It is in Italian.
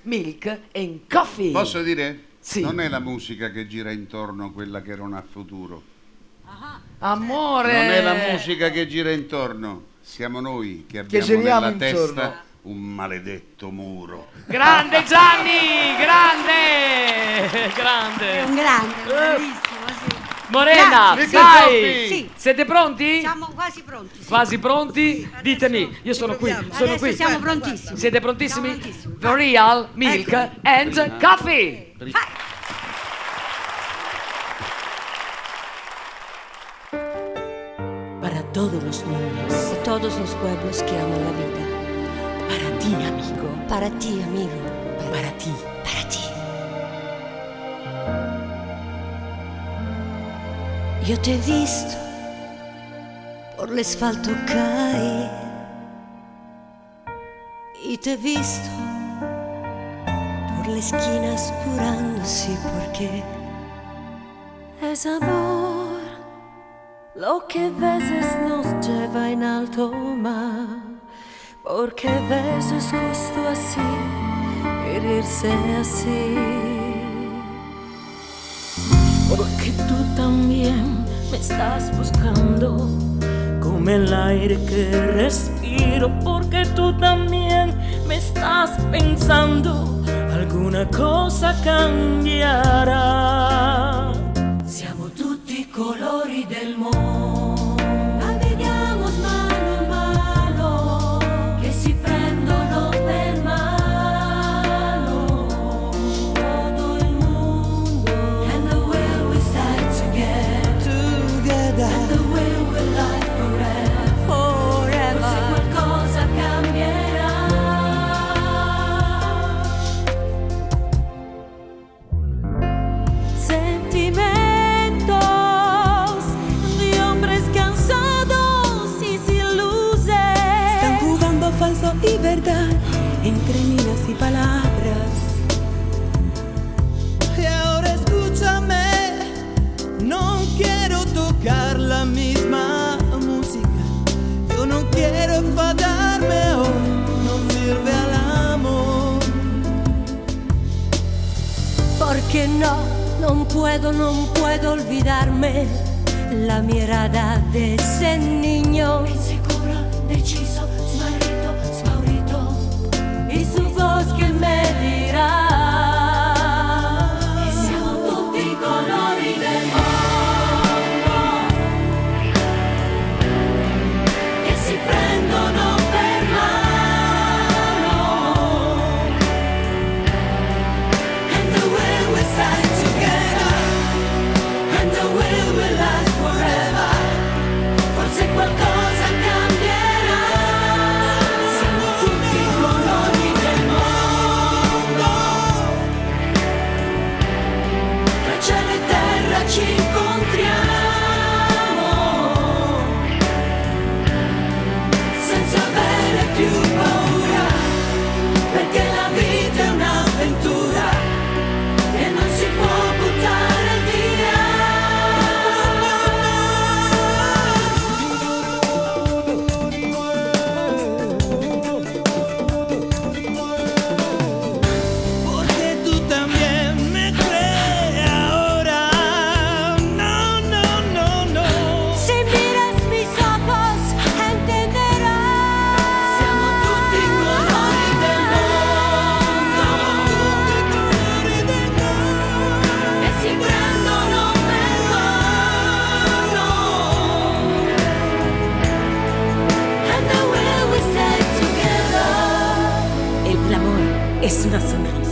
Milk and Coffee. Posso dire? Sì. Non è la musica che gira intorno quella che non ha futuro. Amore. Non è la musica che gira intorno. Siamo noi che abbiamo giriamo nella intorno. testa un maledetto muro. Grande Gianni, grande, grande. È un grande, bravissimo, sì. Morena, Grazie. vai. Sì. Sì. Siete pronti? Siamo quasi pronti. Sì. Quasi pronti? Ditemi, io sono qui, sono Adesso qui. siamo prontissimi. Siete prontissimi? Siamo prontissimi. The Real Milk and Coffee. Vai. Para todos los niños, Y todos los pueblos que aman la vida. para ti, amigo, Para ti, amigo. para ti. Para ti. Yo te he visto por el asfalto caer y te he visto por la esquina apurando, sí, porque es amor lo que a veces nos lleva en alto mar, porque a veces justo así, herirse así. Porque tú también me estás buscando como el aire que respiro. Porque tú también me estás pensando, alguna cosa cambierà. Siamo tutti colori del mondo, navighiamo mano a mano, che si prendono per mano todo il mondo. And the will we stay together, and the will we live forever, se qualcosa cambierà. Sentimientos de hombres cansados y sin luces. Están jugando falso y verdad entre minas y palabras. Y ahora escúchame, no quiero tocar la misma música. Yo no quiero enfadarme, oh, no sirve al amor. Porque no puedo olvidarme la mirada de ese niño Insicuro, deciso, smarrito, spaurito, y su voz que me dirá e siamo tutti i colori del mondo che si prendono per mano. And the way we stay together, and the way we last forever, forse qualcosa cambierà. Siamo tutti i colori del mondo, tra cielo e terra ci incontriamo, senza avere più paura, perché la vita è un'avventura che non si può buttare via. Porque tú también me crees ahora. No, no, no, no. Si miras mis ojos entenderás. Siamo tutti i colori del mondo che si prendono per mano. And the way we stay together. El amor es una sonrisa.